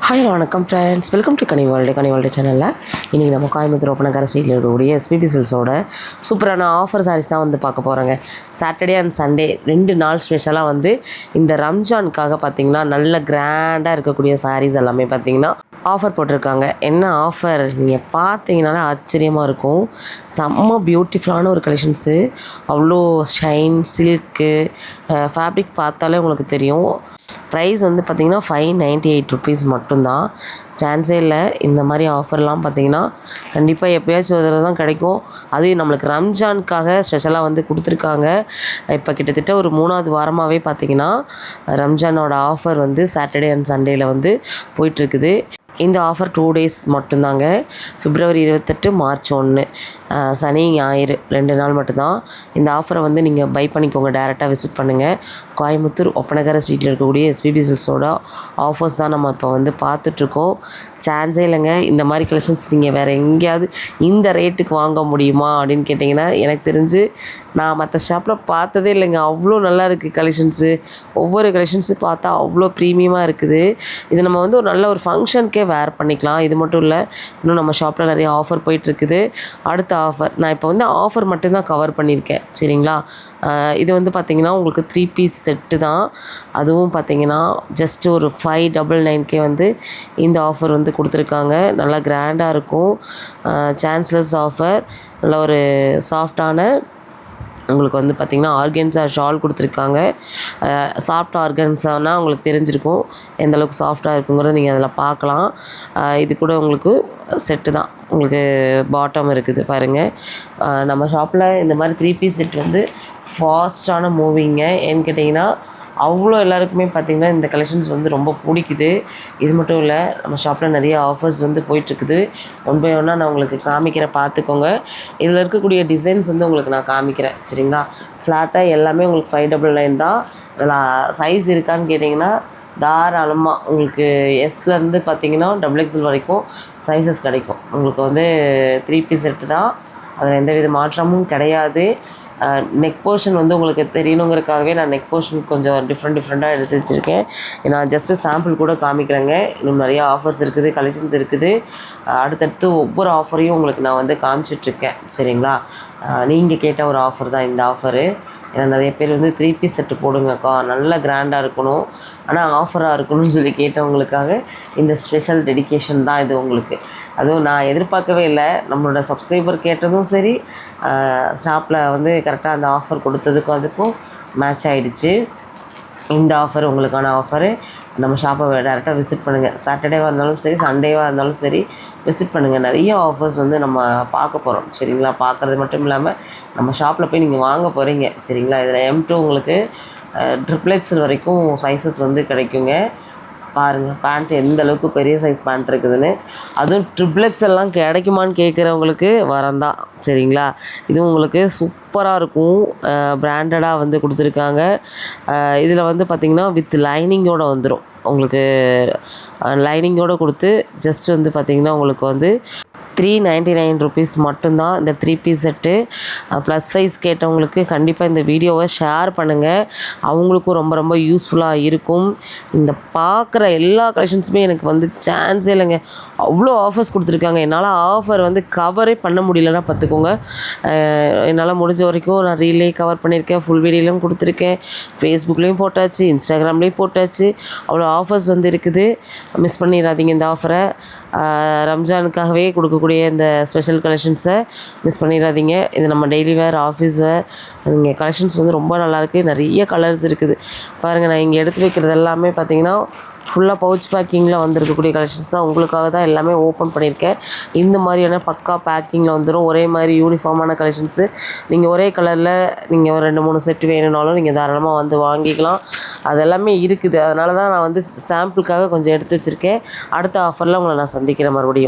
Hi வணக்கம் friends, welcome to Ghani world சேனலில் இன்றைக்கி நம்ம கோயம்புத்தூர் ஒப்பனக்கார ஸ்ட்ரீட்டில் இருக்கக்கூடிய எஸ்பிபி சில்ஸோட சூப்பரான ஆஃபர் சாரீஸ் தான் வந்து பார்க்க போகிறோங்க. சாட்டர்டே அண்ட் சண்டே 2 நாள் ஸ்பெஷலாக வந்து இந்த ரம்ஜானுக்காக பார்த்திங்கன்னா நல்ல கிராண்டாக இருக்கக்கூடிய சாரீஸ் எல்லாமே பார்த்திங்கன்னா ஆஃபர் போட்டிருக்காங்க. என்ன ஆஃபர் நீங்கள் பார்த்தீங்கனாலே ஆச்சரியமாக இருக்கும். செம்ம பியூட்டிஃபுல்லான ஒரு கலெக்ஷன்ஸு, அவ்வளோ ஷைன் சில்க்கு ஃபேப்ரிக் பார்த்தாலே உங்களுக்கு தெரியும். ப்ரைஸ் வந்து பார்த்திங்கன்னா 598 ருபீஸ் மட்டும்தான். சான்ஸே இல்லை. இந்த மாதிரி ஆஃபர்லாம் பார்த்திங்கன்னா கண்டிப்பாக எப்போயாச்சும் ஒரு தடவை தான் கிடைக்கும். அதுவும் நம்மளுக்கு ரம்ஜானுக்காக ஸ்பெஷலாக வந்து கொடுத்துருக்காங்க. இப்போ கிட்டத்தட்ட ஒரு 3வது வாரமாகவே பார்த்திங்கன்னா ரம்ஜானோட ஆஃபர் வந்து சாட்டர்டே அண்ட் சண்டேயில் வந்து போயிட்டுருக்குது. இந்த ஆஃபர் 2 டேஸ் மட்டும்தாங்க. பிப்ரவரி 28, மார்ச் 1, சனி ஞாயிறு 2 நாள் மட்டும்தான். இந்த ஆஃபரை வந்து நீங்கள் பை பண்ணிக்கோங்க. டேரெக்டாக விசிட் பண்ணுங்கள். கோயம்புத்தூர் ஒப்பனக்கார ஸ்ட்ரீட்டில் இருக்கக்கூடிய எஸ்பிபி சில்ஸோட ஆஃபர்ஸ் தான் நம்ம இப்போ வந்து பார்த்துட்ருக்கோம். சான்ஸே இல்லைங்க. இந்த மாதிரி கலெக்ஷன்ஸ் நீங்கள் வேறு எங்கேயாவது இந்த ரேட்டுக்கு வாங்க முடியுமா அப்படின்னு கேட்டிங்கன்னா எனக்கு தெரிஞ்சு நான் மற்ற ஷாப்பில் பார்த்ததே இல்லைங்க. அவ்வளோ நல்லா இருக்குது கலெக்ஷன்ஸு. ஒவ்வொரு கலெக்ஷன்ஸு பார்த்தா அவ்வளோ ப்ரீமியமாக இருக்குது. இது நம்ம வந்து ஒரு நல்ல ஒரு ஃபங்க்ஷனுக்கே வேர் பண்ணிக்கலாம். இது மட்டும் இல்லை, இன்னும் நம்ம ஷாப்பில் நிறைய ஆஃபர் போயிட்டுருக்குது. அடுத்த ஆஃபர் நான் இப்போ வந்து ஆஃபர் மட்டும்தான் கவர் பண்ணியிருக்கேன், சரிங்களா. இது வந்து பார்த்திங்கன்னா உங்களுக்கு 3 பீஸ் செட்டு தான். அதுவும் பார்த்திங்கன்னா ஜஸ்ட் ஒரு 599 வந்து இந்த ஆஃபர் வந்து கொடுத்துருக்காங்க. நல்லா கிராண்டாக இருக்கும். Chanceless offer. நல்ல ஒரு சாஃப்டான உங்களுக்கு வந்து பார்த்திங்கன்னா ஆர்கன்ஸா ஷால் கொடுத்துருக்காங்க. சாஃப்ட் ஆர்கன்ஸானா உங்களுக்கு தெரிஞ்சிருக்கும் எந்தளவுக்கு சாஃப்டாக இருக்குங்கிறத நீங்கள் அதில் பார்க்கலாம். இது கூட உங்களுக்கு செட்டு தான். உங்களுக்கு பாட்டம் இருக்குது பாருங்கள். நம்ம ஷாப்பில் இந்த மாதிரி 3 பீஸ் செட் வந்து ஃபாஸ்ட்டான மூவிங்க. ஏன்னு கேட்டிங்கன்னா அவ்வளோ எல்லாருக்குமே பார்த்திங்கன்னா இந்த கலெக்ஷன்ஸ் வந்து ரொம்ப பிடிக்குது. இது மட்டும் இல்லை, நம்ம ஷாப்பில் நிறைய ஆஃபர்ஸ் வந்து போயிட்டுருக்குது. 1 பை 1 நான் உங்களுக்கு காமிக்கிறேன், பார்த்துக்கோங்க. இதில் இருக்கக்கூடிய டிசைன்ஸ் வந்து உங்களுக்கு நான் காமிக்கிறேன், சரிங்களா. ஃப்ளாட்டாக எல்லாமே உங்களுக்கு 599 தான். அதில் சைஸ் இருக்கான்னு கேட்டிங்கன்னா தாராளமாக உங்களுக்கு எஸ்லேருந்து பார்த்திங்கன்னா XXL வரைக்கும் சைஸஸ் கிடைக்கும். உங்களுக்கு வந்து 3 பீஸ் செட்டு தான். அதில் எந்த வித மாற்றமும் கிடையாது. நெக் போர்ஷன் வந்து உங்களுக்கு தெரியணுங்கிறதுக்காகவே நான் நெக் போர்ஷன் கொஞ்சம் டிஃப்ரெண்ட்டாக எடுத்து வச்சுருக்கேன். நான் ஜஸ்ட்டு சாம்பிள் கூட காமிக்கிறேங்க. இன்னும் நிறையா ஆஃபர்ஸ் இருக்குது, கலெக்ஷன்ஸ் இருக்குது. அடுத்தடுத்து ஒவ்வொரு ஆஃபரையும் உங்களுக்கு நான் வந்து காமிச்சிட்ருக்கேன், சரிங்களா. நீங்கள் கேட்ட ஒரு ஆஃபர் தான் இந்த ஆஃபரு. ஏன்னா நிறைய பேர் வந்து 3 பீஸ் செட்டு போடுங்கக்கா, நல்ல கிராண்டாக இருக்கணும், ஆனால் ஆஃபராக இருக்கணும்னு சொல்லி கேட்டவங்களுக்காக இந்த ஸ்பெஷல் டெடிகேஷன் தான் இது உங்களுக்கு. அதுவும் நான் எதிர்பார்க்கவே இல்லை. நம்மளோட சப்ஸ்கிரைபர் கேட்டதும் சரி, ஷாப்பில் வந்து கரெக்டாக அந்த ஆஃபர் கொடுத்ததுக்கும் அதுக்கும் மேட்ச் ஆகிடுச்சு. இந்த ஆஃபர் உங்களுக்கான ஆஃபரு. நம்ம ஷாப்பை டேரெக்டாக விசிட் பண்ணுங்கள். சாட்டர்டேவாக இருந்தாலும் சரி, சண்டேவாக இருந்தாலும் சரி, விசிட் பண்ணுங்கள். நிறைய ஆஃபர்ஸ் வந்து நம்ம பார்க்க போகிறோம், சரிங்களா. பார்க்குறது மட்டும் இல்லாமல் நம்ம ஷாப்பில் போய் நீங்கள் வாங்க போகிறீங்க, சரிங்களா. இதில் M2 உங்களுக்கு XXL வரைக்கும் சைஸஸ் வந்து கிடைக்குங்க. பாருங்கள் பேண்ட் எந்த அளவுக்கு பெரிய சைஸ் பேண்ட் இருக்குதுன்னு. அதுவும் XXLலாம் கிடைக்குமான்னு கேட்குறவங்களுக்கு வரந்தான், சரிங்களா. இதுவும் உங்களுக்கு சூப்பராக இருக்கும். பிராண்டடாக வந்து கொடுத்துருக்காங்க. இதில் வந்து பார்த்திங்கன்னா வித் லைனிங்கோடு வந்துடும். உங்களுக்கு லைனிங்கோடு கொடுத்து ஜஸ்ட் வந்து பார்த்திங்கன்னா உங்களுக்கு வந்து 399 ருபீஸ் மட்டும்தான் இந்த 3 பீஸ் செட்டு. ப்ளஸ் சைஸ் கேட்டவங்களுக்கு கண்டிப்பாக இந்த வீடியோவை ஷேர் பண்ணுங்கள். அவங்களுக்கும் ரொம்ப ரொம்ப யூஸ்ஃபுல்லாக இருக்கும். இந்த பார்க்குற எல்லா கலெக்ஷன்ஸுமே எனக்கு வந்து சான்ஸே இல்லைங்க. அவ்வளோ ஆஃபர்ஸ் கொடுத்துருக்காங்க. என்னால் ஆஃபர் வந்து கவரே பண்ண முடியலன்னா பார்த்துக்கோங்க. என்னால் முடிஞ்ச வரைக்கும் நான் ரீலே கவர் பண்ணியிருக்கேன், ஃபுல் வீடியோலையும் கொடுத்துருக்கேன், ஃபேஸ்புக்லேயும் போட்டாச்சு, இன்ஸ்டாகிராம்லேயும் போட்டாச்சு. அவ்வளோ ஆஃபர்ஸ் வந்து இருக்குது. மிஸ் பண்ணிடாதீங்க இந்த ஆஃபரை. ரம்ஜானுக்காகவே கொடுக்கக்கூடிய இந்த ஸ்பெஷல் கலெக்ஷன்ஸை மிஸ் பண்ணிடாதீங்க. இது நம்ம டெய்லி வேர், ஆஃபீஸ் வேர், நீங்கள் கலெக்ஷன்ஸ் வந்து ரொம்ப நல்லாயிருக்கு. நிறைய கலர்ஸ் இருக்குது பாருங்கள். நான் இங்கே எடுத்து வைக்கிறது எல்லாமே பார்த்திங்கன்னா ஃபுல்லாக பவுச் பேக்கிங்கில் வந்திருக்கக்கூடிய கலெக்ஷன்ஸ் தான். உங்களுக்காக தான் எல்லாமே ஓப்பன் பண்ணியிருக்கேன். இந்த மாதிரியான பக்கா பேக்கிங்கில் வந்துடும். ஒரே மாதிரி யூனிஃபார்மான கலெக்ஷன்ஸு. நீங்கள் ஒரே கலரில் நீங்கள் ஒரு 2-3 செட்டு வேணும்னாலும் நீங்கள் தாராளமாக வந்து வாங்கிக்கலாம். அது எல்லாமே இருக்குது. அதனால தான் நான் வந்து சாம்பிளுக்காக கொஞ்சம் எடுத்து வச்சுருக்கேன். அடுத்த ஆஃபரில் உங்களை நான் சந்திக்கிறேன் மறுபடியும்.